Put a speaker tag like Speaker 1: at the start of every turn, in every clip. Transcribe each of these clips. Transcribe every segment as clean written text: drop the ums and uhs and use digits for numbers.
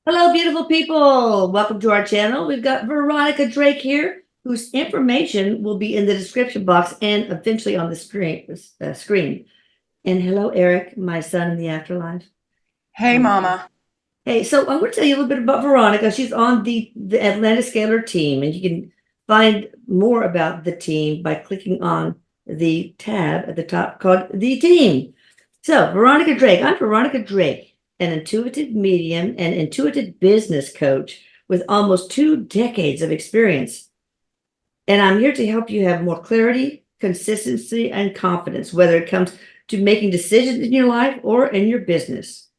Speaker 1: Hello, beautiful people. Welcome to our channel. We've got Veronica Drake here, whose information will be in the description box and eventually on the screen. And hello, Erik, my son in the afterlife.
Speaker 2: Hey,
Speaker 1: Um,
Speaker 2: Mama.
Speaker 1: Hey, so I'm going to tell you a little bit about Veronica. She's on the Atlanta Scalar team, and you can find more about the team by clicking on the tab at the top called The Team. So, Veronica Drake. I'm Veronica Drake, an intuitive medium and intuitive business coach with almost 2 decades of experience. And I'm here to help you have more clarity, consistency, and confidence, whether it comes to making decisions in your life or in your business.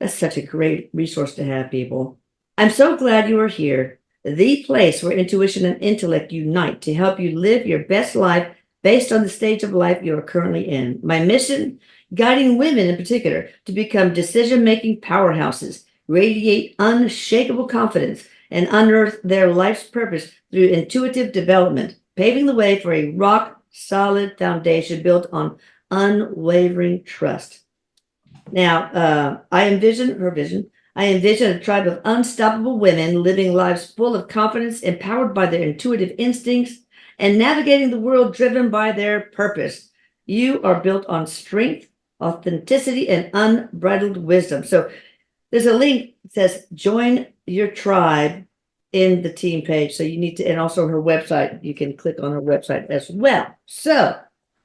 Speaker 1: That's such a great resource to have, people. I'm so glad you are here, the place where intuition and intellect unite to help you live your best life based on the stage of life you are currently in. My mission, guiding women in particular to become decision-making powerhouses, radiate unshakable confidence, and unearth their life's purpose through intuitive development, paving the way for a rock-solid foundation built on unwavering trust. Now, I envision her vision. I envision a tribe of unstoppable women living lives full of confidence, empowered by their intuitive instincts, and navigating the world driven by their purpose. You are built on strength, authenticity, and unbridled wisdom. So there's a link that says join your tribe in the team page. So you need to, and also her website, you can click on her website as well. So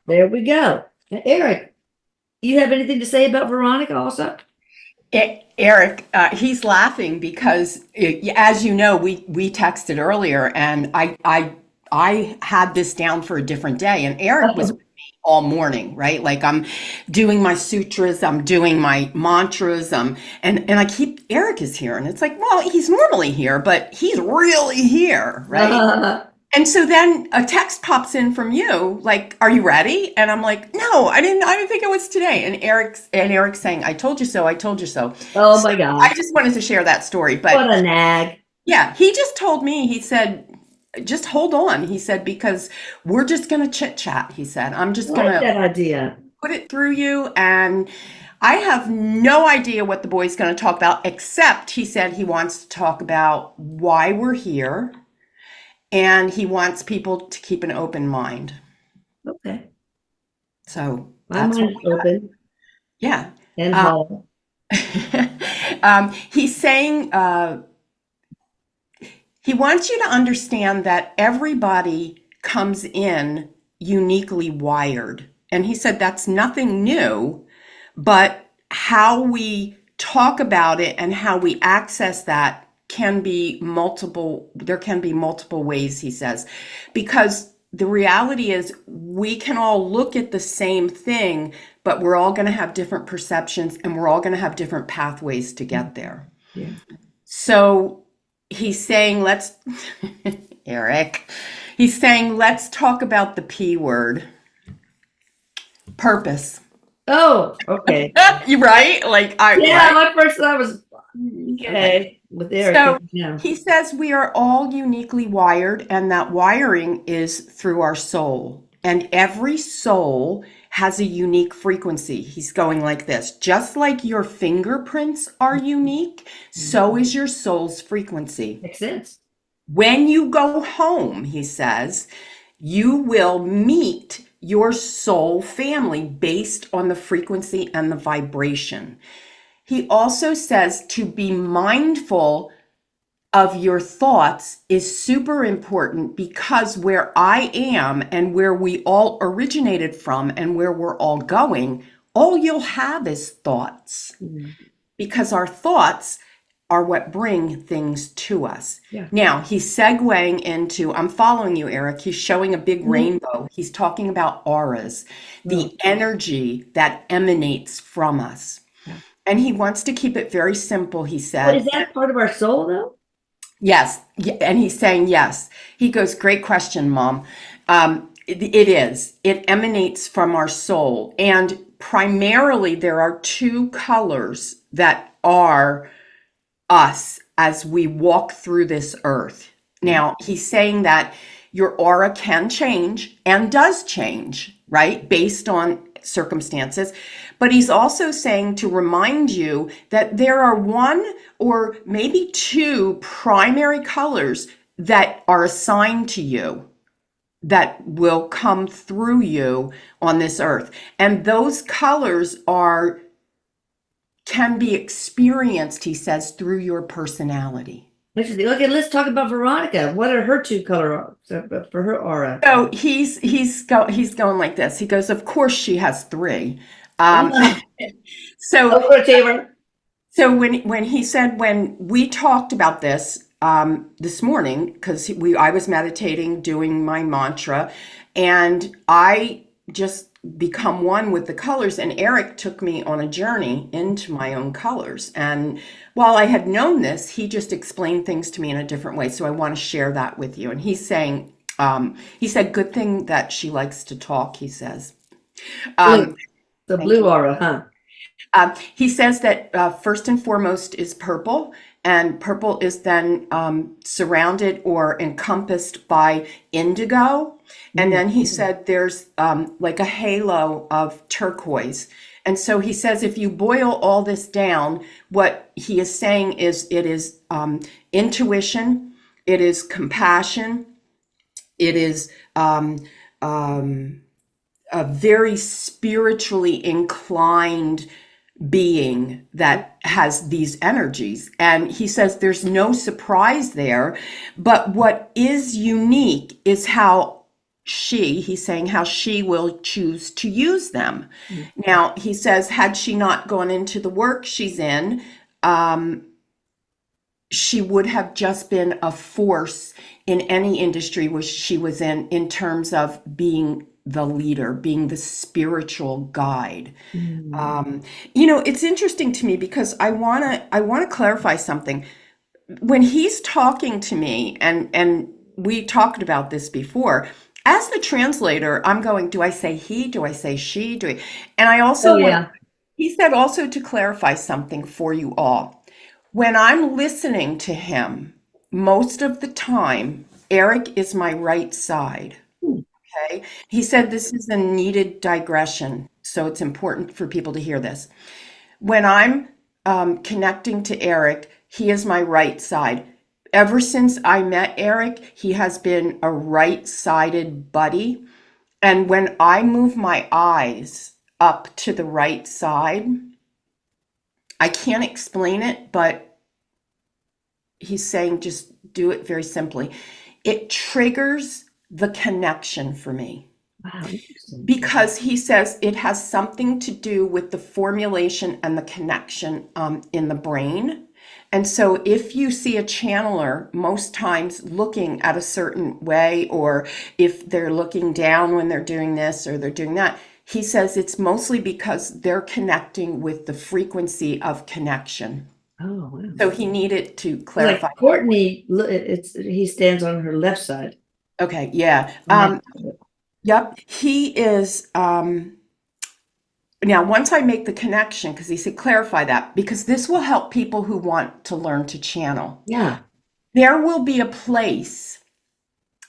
Speaker 1: there we go. Now, Erik, you have anything to say about Veronica also?
Speaker 2: Eric, he's laughing because, as you know, we texted earlier, and I had this down for a different day, and Eric was with me all morning, right? Like I'm doing my sutras, I'm doing my mantras, and I keep Eric is here, and it's like, well, he's normally here, but he's really here, right? And so then a text pops in from you, like, "Are you ready?" And I'm like, "No, I didn't think it was today." And Eric's saying, "I told you so. I told you so."
Speaker 1: Oh
Speaker 2: So
Speaker 1: my
Speaker 2: I
Speaker 1: gosh,
Speaker 2: just wanted to share that story.
Speaker 1: what
Speaker 2: But
Speaker 1: a nag.
Speaker 2: yeah, he just told me. He said, "Just hold on." He said, "Because we're just gonna chit chat." He said, "I'm
Speaker 1: I
Speaker 2: just
Speaker 1: like
Speaker 2: gonna
Speaker 1: that idea.
Speaker 2: put it through you, and I have no idea what the boy's gonna talk about, except he said he wants to talk about why we're here." And he wants people to keep an open mind.
Speaker 1: Okay.
Speaker 2: So
Speaker 1: My
Speaker 2: that's what
Speaker 1: mind is
Speaker 2: we got.
Speaker 1: open
Speaker 2: Yeah.
Speaker 1: and
Speaker 2: Um,
Speaker 1: hollow.
Speaker 2: he's saying he wants you to understand that everybody comes in uniquely wired. And he said that's nothing new, but how we talk about it and how we access that can be multiple, there can be multiple ways, he says, because the reality is we can all look at the same thing, but we're all going to have different perceptions and we're all going to have different pathways to get there.
Speaker 1: Yeah.
Speaker 2: So he's saying, let's, Eric, he's saying, let's talk about the P word, purpose.
Speaker 1: Oh, okay.
Speaker 2: You right? Like I
Speaker 1: Yeah,
Speaker 2: right?
Speaker 1: my first thought was
Speaker 2: Okay.
Speaker 1: okay with Erik.
Speaker 2: So
Speaker 1: Yeah.
Speaker 2: he says we are all uniquely wired, and that wiring is through our soul. And every soul has a unique frequency. He's going like this: just like your fingerprints are unique, so is your soul's frequency.
Speaker 1: Makes sense.
Speaker 2: When you go home, he says, you will meet your soul family based on the frequency and the vibration. He also says to be mindful of your thoughts is super important, because where I am and where we all originated from and where we're all going, all you'll have is thoughts,
Speaker 1: Mhm.
Speaker 2: because our thoughts are what bring things to us.
Speaker 1: Yeah.
Speaker 2: Now, he's segueing into, I'm following you, Eric. He's showing a big
Speaker 1: Mhm.
Speaker 2: rainbow. He's talking about auras,
Speaker 1: Oh,
Speaker 2: the energy that emanates from us.
Speaker 1: yeah.
Speaker 2: And he wants to keep it very simple, he
Speaker 1: Well, is
Speaker 2: said.
Speaker 1: that part of our soul, though?
Speaker 2: Yes. And he's saying yes. He goes, great question, Mom. It is. It emanates from our soul. And primarily, there are two colors that are us as we walk through this earth. Now, he's saying that your aura can change and does change, right? Based on circumstances. But he's also saying to remind you that there are one or maybe two primary colors that are assigned to you that will come through you on this earth. And those colors can be experienced, he says, through your personality.
Speaker 1: Interesting. Okay, let's talk about Veronica. What are her two color for her aura?
Speaker 2: So he's going like this. He goes, of course she has three. So so when he said, when we talked about this morning, because I was meditating, doing my mantra, and I just become one with the colors, and Erik took me on a journey into my own colors. And while I had known this, he just explained things to me in a different way. So I want to share that with you. And he's saying, he said, good thing that she likes to talk, he says.
Speaker 1: The blue aura, huh?
Speaker 2: He says that first and foremost is purple, and purple is then surrounded or encompassed by indigo. And then he said there's like a halo of turquoise. And so he says if you boil all this down, what he is saying is it is intuition, it is compassion, it is a very spiritually inclined being that has these energies. And he says there's no surprise there, but what is unique is how he's saying how she will choose to use them. Now, he says, had she not gone into the work she's in, she would have just been a force in any industry which she was in terms of being the leader, being the spiritual guide. It's interesting to me because I want to clarify something. When he's talking to me, and we talked about this before, as the translator, I'm going, do I say he? Do I say she? And I also, he said also to clarify something for you all. When I'm listening to him, most of the time, Erik is my right side. Okay. He said this is a needed digression, so it's important for people to hear this. When I'm connecting to Erik, he is my right side. Ever since I met Erik, he has been a right-sided buddy. And when I move my eyes up to the right side, I can't explain it, but he's saying just do it very simply. It triggers the connection for me.
Speaker 1: Wow.
Speaker 2: Because he says it has something to do with the formulation and the connection in the brain. And so if you see a channeler most times looking at a certain way, or if they're looking down when they're doing this or they're doing that, he says it's mostly because they're connecting with the frequency of connection.
Speaker 1: Oh, wow.
Speaker 2: So he needed to clarify.
Speaker 1: Like Courtney, he stands on her left side.
Speaker 2: Okay, yeah. Yep, he is. Now, once I make the connection, because he said clarify that, because this will help people who want to learn to channel.
Speaker 1: Yeah.
Speaker 2: There will be a place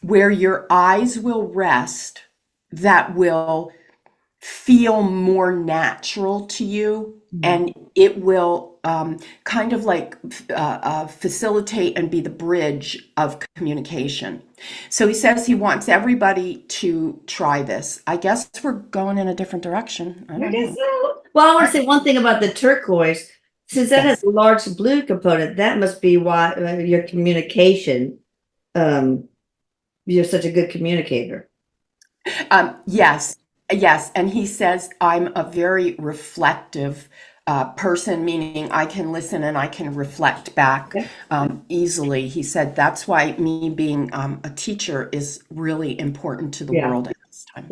Speaker 2: where your eyes will rest that will feel more natural to you, and it will kind of like facilitate and be the bridge of communication. So he says he wants everybody to try this. I guess we're going in a different direction. I guess
Speaker 1: so. Well, I want to say one thing about the turquoise. Since that has a large blue component, that must be why your communication, you're such a good communicator.
Speaker 2: Yes. And he says I'm a very reflective person, meaning I can listen and I can reflect back easily. He said that's why me being a teacher is really important to the world at this time.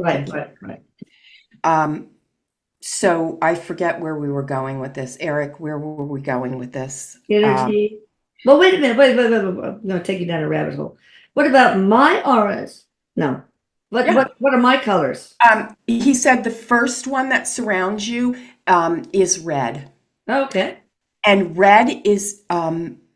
Speaker 1: Right.
Speaker 2: So I forget where we were going with this. Erik, where were we going with this?
Speaker 1: Energy. Well, wait a minute. Wait. I'm going to take you down a rabbit hole. What about my auras? No. What are my colors?
Speaker 2: He said the first one that surrounds you is red.
Speaker 1: Okay.
Speaker 2: And red is,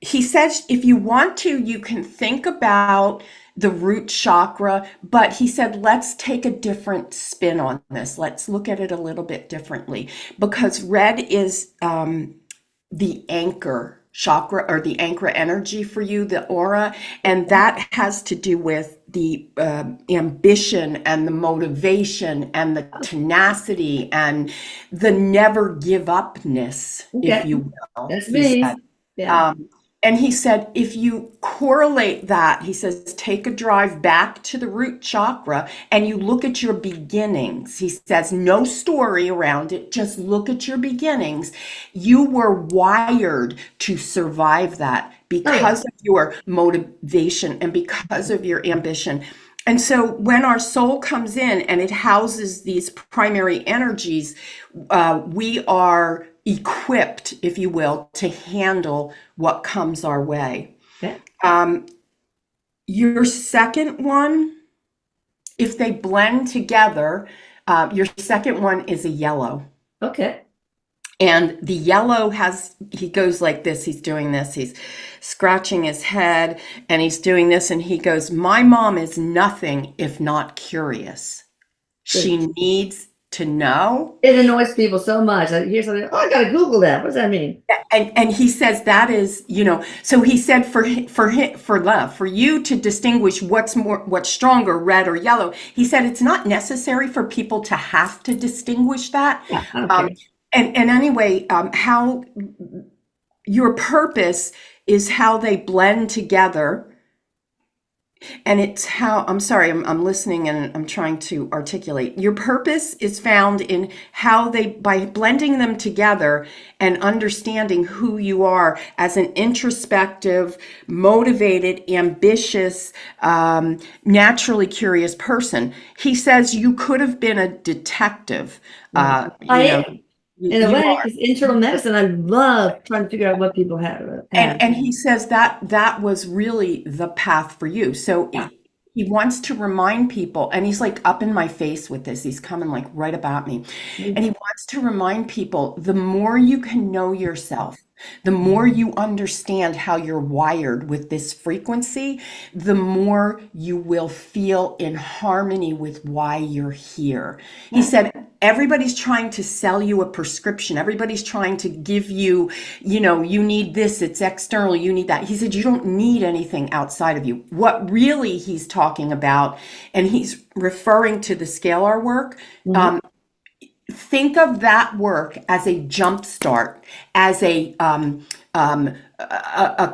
Speaker 2: he says, if you want to, you can think about the root chakra, but he said, let's take a different spin on this. Let's look at it a little bit differently, because red is the anchor chakra, or the anchor energy for you, the aura, and that has to do with the ambition and the motivation and the tenacity and the never give upness, if
Speaker 1: Okay.
Speaker 2: you will,
Speaker 1: That's
Speaker 2: he said.
Speaker 1: me. Yeah.
Speaker 2: And he said, if you correlate that, he says, take a drive back to the root chakra and you look at your beginnings. He says, no story around it, just look at your beginnings. You were wired to survive that because of your motivation and because of your ambition. And so when our soul comes in and it houses these primary energies, we are equipped, if you will, to handle what comes our way.
Speaker 1: Okay.
Speaker 2: Your second one, if they blend together, your second one is a yellow.
Speaker 1: Okay.
Speaker 2: And the yellow he goes like this, he's doing this, he's scratching his head, and he's doing this, and he goes, my mom is nothing if not curious. She needs to know.
Speaker 1: It annoys people so much. I hear something, oh, I gotta Google that. What does that mean?
Speaker 2: And he says that is, so he said for love, for you to distinguish what's stronger, red or yellow, he said it's not necessary for people to have to distinguish that.
Speaker 1: Yeah, I don't care.
Speaker 2: And anyway, how your purpose is how they blend together. And it's how, I'm sorry, I'm listening and I'm trying to articulate. Your purpose is found in how by blending them together and understanding who you are as an introspective, motivated, ambitious, naturally curious person. He says you could have been a detective.
Speaker 1: I am. In a way, it's internal medicine. I love trying to figure out what people have.
Speaker 2: And he says that was really the path for you. So he wants to remind people, and he's like up in my face with this. He's coming like right about me. And he wants to remind people, the more you can know yourself, the more you understand how you're wired with this frequency, the more you will feel in harmony with why you're here. He said, everybody's trying to sell you a prescription. Everybody's trying to give you, you need this, it's external, you need that. He said, you don't need anything outside of you. What really he's talking about, and he's referring to the scalar work, think of that work as a jump start, as a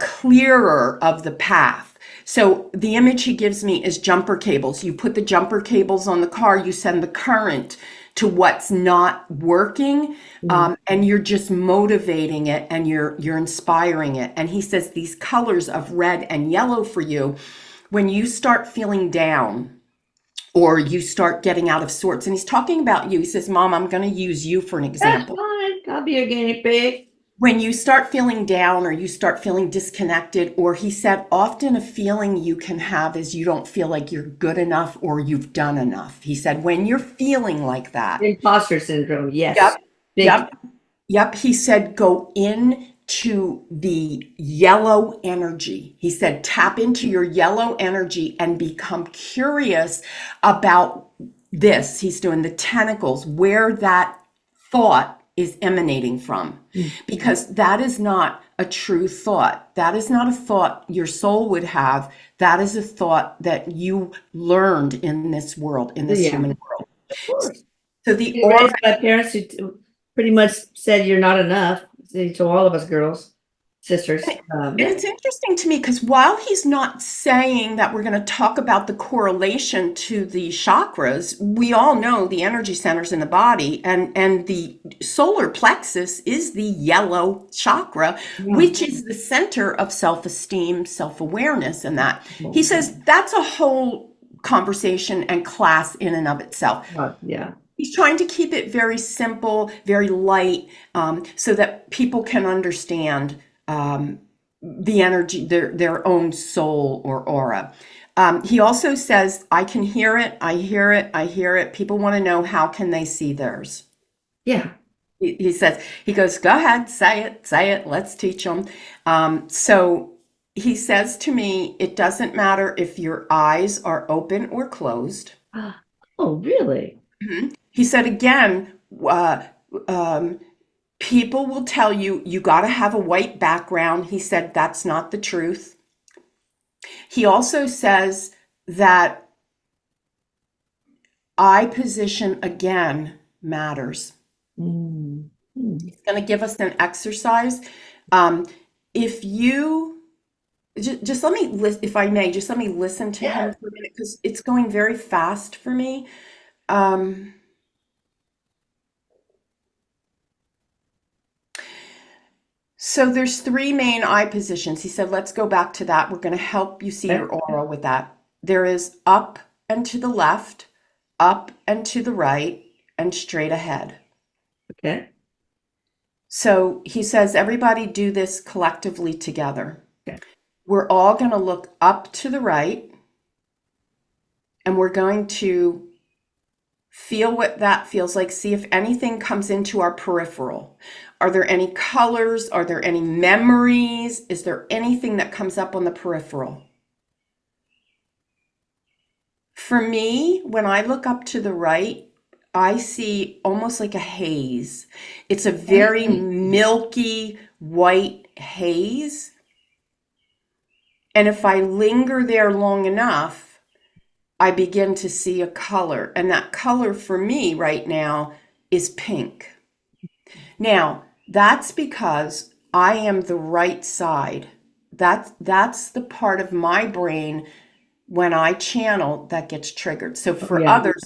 Speaker 2: clearer of the path. So the image he gives me is jumper cables. You put the jumper cables on the car, you send the current to what's not working, and you're just motivating it and you're inspiring it. And he says these colors of red and yellow for you, when you start feeling down, or you start getting out of sorts. And he's talking about you. He says, Mom, I'm going to use you for an example.
Speaker 1: That's fine. I'll be a guinea pig.
Speaker 2: When you start feeling down or you start feeling disconnected, or he said, often a feeling you can have is you don't feel like you're good enough or you've done enough. He said, when you're feeling like that.
Speaker 1: Imposter syndrome, yes.
Speaker 2: Yep. He said, go into the yellow energy. He said, tap into your yellow energy and become curious about this. He's doing the tentacles, where that thought is emanating from, because that is not a true thought. That is not a thought your soul would have. That is a thought that you learned in this world, in this human world.
Speaker 1: Of course.
Speaker 2: So the
Speaker 1: raised by parents who pretty much said you're not enough. To all of us girls, sisters.
Speaker 2: It's interesting to me because while he's not saying that we're going to talk about the correlation to the chakras, we all know the energy centers in the body, and the solar plexus is the yellow chakra, which is the center of self-esteem, self-awareness, and that. He says that's a whole conversation and class in and of itself. He's trying to keep it very simple, very light, so that people can understand the energy, their own soul or aura. He also says, I can hear it, I hear it, I hear it. People want to know, how can they see theirs?
Speaker 1: Yeah.
Speaker 2: He says, he goes, go ahead, say it, let's teach them. So he says to me, it doesn't matter if your eyes are open or closed.
Speaker 1: Oh, really?
Speaker 2: He said again, uh, um, people will tell you you got to have a white background. He said that's not the truth. He also says that eye position again matters.
Speaker 1: Mm. Mm.
Speaker 2: He's going to give us an exercise. Um, if you just let me, if I may, just let me listen to
Speaker 1: Yeah.
Speaker 2: him for a minute because it's going very fast for me. Um, So there's three main eye positions. He said, let's go back to that. We're going to help you see
Speaker 1: Okay.
Speaker 2: your aura with that. There is up and to the left, up and to the right, and straight ahead.
Speaker 1: Okay.
Speaker 2: So he says, everybody do this collectively together.
Speaker 1: Okay.
Speaker 2: We're all going to look up to the right, and we're going to feel what that feels like. See if anything comes into our peripheral. Are there any colors? Are there any memories? Is there anything that comes up on the peripheral? For me, when I look up to the right, I see almost like a haze. It's a very milky white haze. And if I linger there long enough, I begin to see a color. And that color for me right now is pink. Now, that's because I am the right side. That's the part of my brain when I channel that gets triggered. So for
Speaker 1: Yeah.
Speaker 2: others,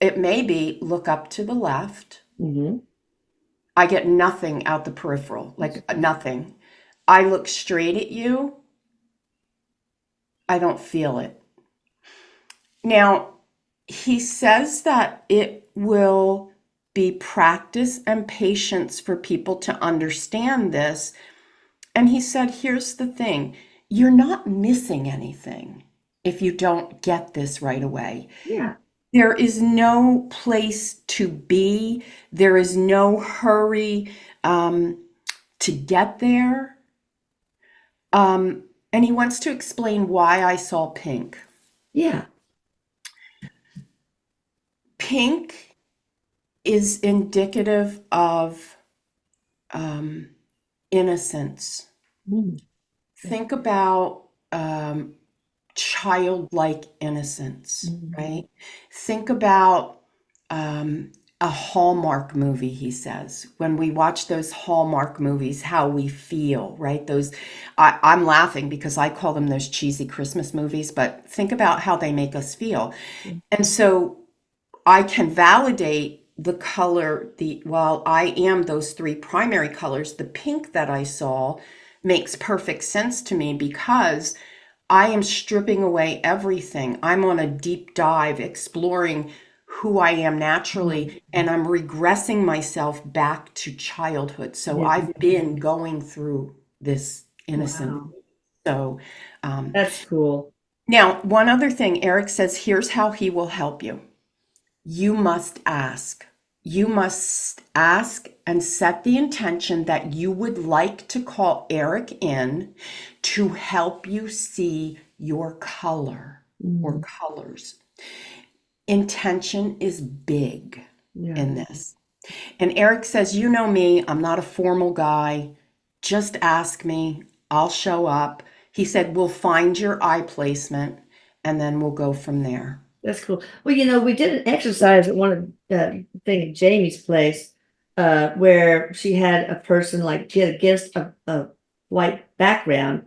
Speaker 2: it may be look up to the left.
Speaker 1: Mm-hmm.
Speaker 2: I get nothing out the peripheral, like nothing. I look straight at you. I don't feel it. Now, he says that it will be practice and patience for people to understand this. And he said, here's the thing, you're not missing anything if you don't get this right away.
Speaker 1: Yeah.
Speaker 2: There is no place to be. There is no hurry to get there. And he wants to explain why I saw pink.
Speaker 1: Yeah.
Speaker 2: Pink is indicative of um, innocence.
Speaker 1: Mm.
Speaker 2: Think about childlike innocence,
Speaker 1: Mm.
Speaker 2: right? Think about a Hallmark movie, he says. When we watch those Hallmark movies, how we feel, right? I'm laughing because I call them those cheesy Christmas movies, but think about how they make us feel. And so I can validate the color, while I am those three primary colors, the pink that I saw makes perfect sense to me because I am stripping away everything. I'm on a deep dive exploring who I am naturally, and I'm regressing myself back to childhood. So
Speaker 1: Yeah.
Speaker 2: I've been going through this innocent.
Speaker 1: Wow.
Speaker 2: So um,
Speaker 1: That's cool.
Speaker 2: now, one other thing, Eric says, here's how he will help you. You must ask. You must ask and set the intention that you would like to call Eric in to help you see your color or
Speaker 1: Mm.
Speaker 2: colors. Intention is big
Speaker 1: Yeah.
Speaker 2: in this. And Eric says, you know me, I'm not a formal guy. Just ask me, I'll show up. He said, we'll find your eye placement and then we'll go from there.
Speaker 1: That's cool. Well, we did an exercise at one of thing at Jamie's place, where she had a person like she had against a white background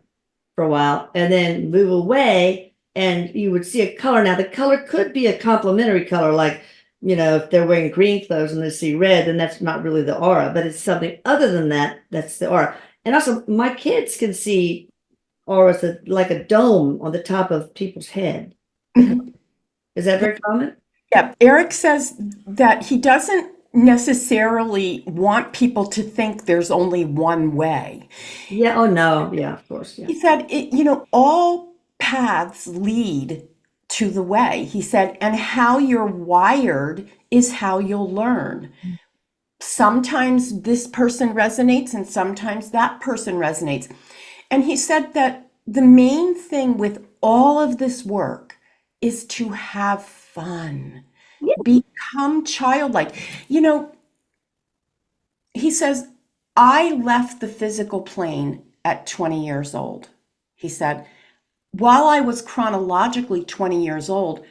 Speaker 1: for a while, and then move away, and you would see a color. Now, the color could be a complementary color, like if they're wearing green clothes and they see red, then that's not really the aura, but it's something other than that. That's the aura. And also, my kids can see auras like a dome on the top of people's head.
Speaker 2: Mhm.
Speaker 1: Is that very common?
Speaker 2: Yeah, Eric says that he doesn't necessarily want people to think there's only one way.
Speaker 1: Yeah. Oh no. Yeah. Of course. Yeah.
Speaker 2: He said, all paths lead to the way. He said, and how you're wired is how you'll learn. Sometimes this person resonates and sometimes that person resonates. And he said that the main thing with all of this work is to have fun,
Speaker 1: Yeah,
Speaker 2: become childlike. You know, he says, I left the physical plane at 20 years old. He said, while I was chronologically 20 years old,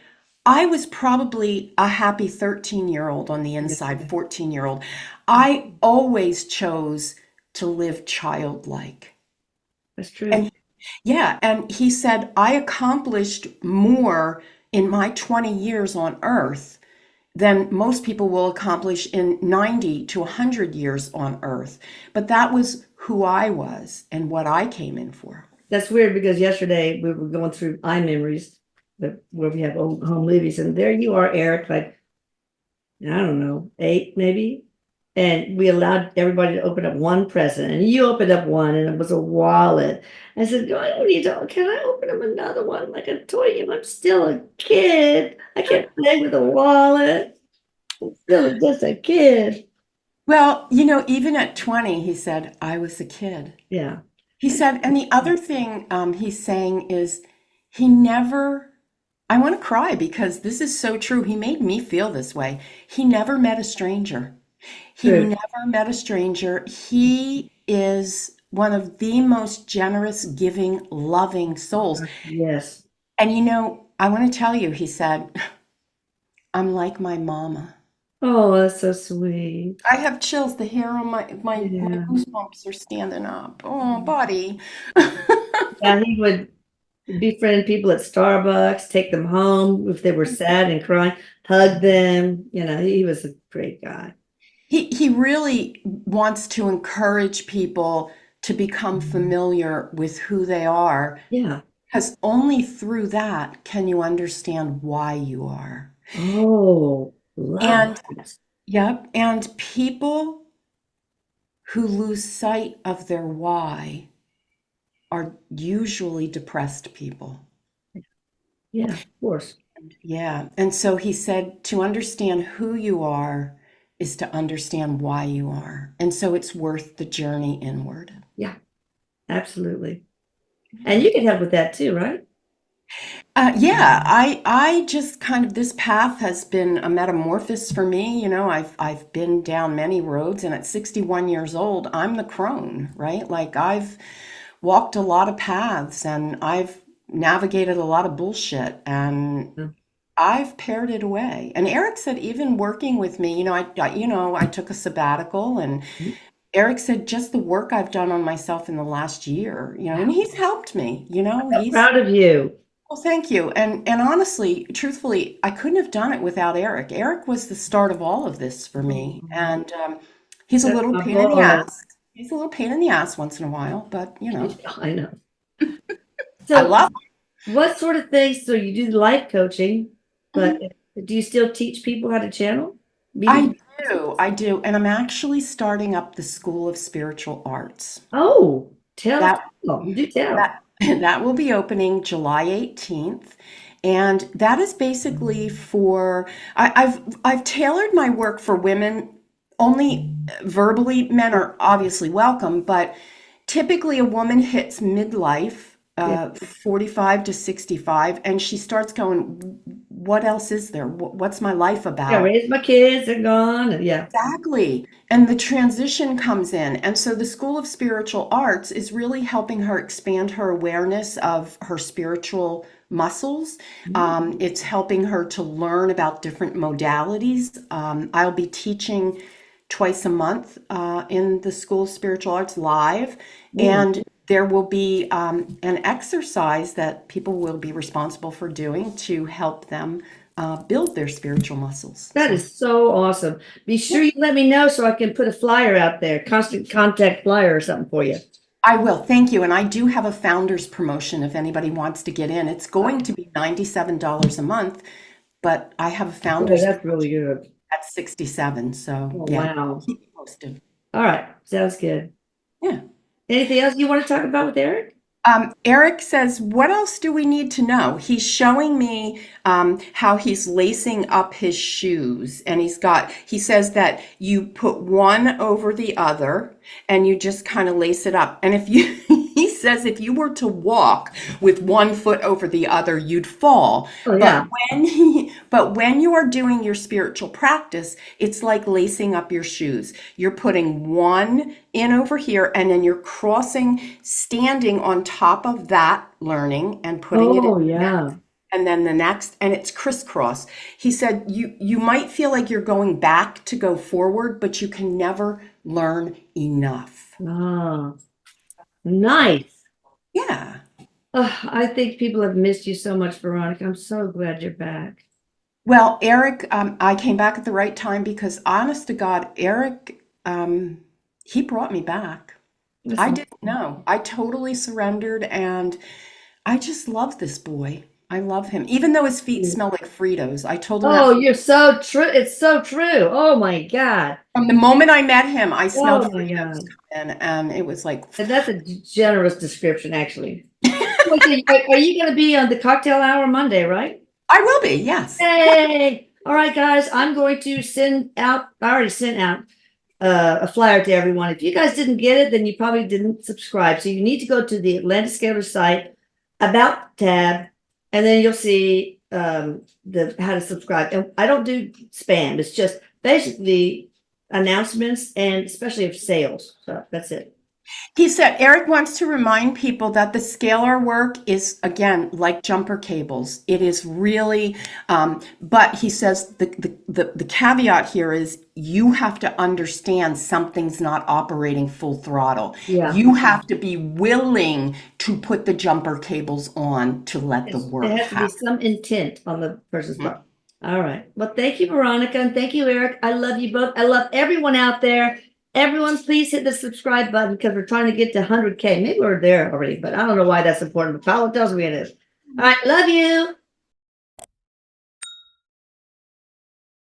Speaker 2: I was probably a happy 13-year-old on the inside, 14-year-old. I always chose to live childlike.
Speaker 1: that's true.
Speaker 2: And yeah, and he said, I accomplished more in my 20 years on earth than most people will accomplish in 90 to 100 years on earth. But that was who I was and what I came in for.
Speaker 1: That's weird because yesterday we were going through iMemories, where we have old home movies, and there you are, Eric, like, I don't know, 8 maybe. And we allowed everybody to open up one present, and you opened up one, and it was a wallet. I said, "No, I don't need to. Can I open up another one like a toy? I'm still a kid. I can't play with a wallet. I'm still just a kid."
Speaker 2: Well, you know, even at 20, he said, I was a kid.
Speaker 1: Yeah.
Speaker 2: He said, and the other thing he's saying is he never, I want to cry because this is so true. He made me feel this way. He never met a stranger. He
Speaker 1: True.
Speaker 2: never met a stranger. He is one of the most generous, giving, loving souls.
Speaker 1: Yes.
Speaker 2: And you know, I want to tell you, he said, I'm like my mama.
Speaker 1: Oh, that's so sweet.
Speaker 2: I have chills. The hair on my
Speaker 1: Yeah.
Speaker 2: goosebumps are standing up. Oh, buddy.
Speaker 1: Yeah, he would befriend people at Starbucks, take them home if they were sad and crying, hug them. He was a great guy.
Speaker 2: He really wants to encourage people to become familiar with who they are,
Speaker 1: Yeah.
Speaker 2: because only through that can you understand why you are.
Speaker 1: Oh, love
Speaker 2: And
Speaker 1: that.
Speaker 2: yep, and people who lose sight of their why are usually depressed people.
Speaker 1: Yeah, of course.
Speaker 2: Yeah. And so he said to understand who you are is to understand why you are. And so it's worth the journey inward.
Speaker 1: Yeah, absolutely. And you can help with that too, right?
Speaker 2: Yeah, I just kind of this path has been a metamorphosis for me. You know, I've been down many roads, and at 61 years old, I'm the crone, right? Like I've walked a lot of paths, and I've navigated a lot of bullshit, and
Speaker 1: Yeah.
Speaker 2: I've pared it away. And Eric said, even working with me, I took a sabbatical, and Eric said, just the work I've done on myself in the last year, and he's helped me.
Speaker 1: I'm
Speaker 2: He's
Speaker 1: proud of you.
Speaker 2: well, thank you. And honestly, truthfully, I couldn't have done it without Eric. Eric was the start of all of this for me. And he's a
Speaker 1: That's
Speaker 2: little
Speaker 1: my
Speaker 2: pain in the
Speaker 1: boy.
Speaker 2: ass. He's a little pain in the ass once in a while, but
Speaker 1: I know.
Speaker 2: I
Speaker 1: So,
Speaker 2: love
Speaker 1: what sort of things? So you do life coaching, but
Speaker 2: him.
Speaker 1: do you still teach people how to channel?
Speaker 2: I
Speaker 1: Medium?
Speaker 2: I do. And I'm actually starting up the School of Spiritual Arts.
Speaker 1: Oh,
Speaker 2: That
Speaker 1: do tell.
Speaker 2: that that will be opening July 18th. And that is basically for I've tailored my work for women only verbally. Men are obviously welcome, but typically a woman hits midlife,
Speaker 1: Yeah,
Speaker 2: 45 to 65, and she starts going, what else is there? What's my life
Speaker 1: yeah.
Speaker 2: about?
Speaker 1: Raised my kids, they're gone, and yeah.
Speaker 2: Exactly. And the transition comes in. And so the School of Spiritual Arts is really helping her expand her awareness of her spiritual muscles. It's helping her to learn about different modalities. I'll be teaching twice a month in the School of Spiritual Arts live.
Speaker 1: Mm.
Speaker 2: And there will be an exercise that people will be responsible for doing to help them build their spiritual muscles.
Speaker 1: That
Speaker 2: So.
Speaker 1: is so awesome. Be sure you let me know so I can put a flyer out there, constant contact flyer or something for you.
Speaker 2: I will, thank you. And I do have a founder's promotion if anybody wants to get in. It's going to be $97 a month, but I have a
Speaker 1: Boy,
Speaker 2: founder's
Speaker 1: that's really good.
Speaker 2: at 67. So
Speaker 1: Oh,
Speaker 2: yeah,
Speaker 1: wow.
Speaker 2: keep you posted.
Speaker 1: All right, sounds good.
Speaker 2: Yeah.
Speaker 1: Anything else you want to talk about with Eric?
Speaker 2: Eric says, what else do we need to know? He's showing me how he's lacing up his shoes. And he says that you put one over the other and you just kind of lace it up. And if you, he says if you were to walk with one foot over the other, you'd fall.
Speaker 1: Oh, yeah.
Speaker 2: But when you are doing your spiritual practice, it's like lacing up your shoes. You're putting one in over here, and then you're crossing, standing on top of that learning and putting it
Speaker 1: Oh,
Speaker 2: in,
Speaker 1: yeah.
Speaker 2: and then the next, and it's crisscross. He said you might feel like you're going back to go forward, but you can never learn enough.
Speaker 1: Oh, nice.
Speaker 2: Yeah.
Speaker 1: Oh, I think people have missed you so much, Veronica. I'm so glad you're back.
Speaker 2: Well, Erik, I came back at the right time because, honest to God, Erik, he brought me back. I
Speaker 1: Listen.
Speaker 2: didn't know. I totally surrendered, and I just love this boy. I love him, even though his feet smell like Fritos. I told him that
Speaker 1: Oh, you're so true. It's so true. Oh my God.
Speaker 2: from the moment I met him. I smelled
Speaker 1: Oh my
Speaker 2: Fritos
Speaker 1: God.
Speaker 2: come in, and it was like,
Speaker 1: And that's a generous description, actually. Wait, so are you going to be on the cocktail hour Monday, right?
Speaker 2: I will be, yes.
Speaker 1: Hey, all right, guys. I'm going to send out. I already sent out a flyer to everyone. If you guys didn't get it, then you probably didn't subscribe. So you need to go to the Atlanta Scalar site, about tab, and then you'll see the how to subscribe. And I don't do spam. It's just basically announcements and especially of sales. So that's it.
Speaker 2: He said Erik wants to remind people that the scalar work is, again, like jumper cables. It is really, but he says the caveat here is you have to understand something's not operating full throttle.
Speaker 1: Yeah.
Speaker 2: You have to be willing to put the jumper cables on to let the work
Speaker 1: There has to be
Speaker 2: happen.
Speaker 1: some intent on the person's part. All right. Well, thank you, Veronica, and thank you, Erik. I love you both. I love everyone out there. Everyone, please hit the subscribe button because we're trying to get to 100K. Maybe we're there already, but I don't know why that's important. But Paolo tells me it is. All right. Love you.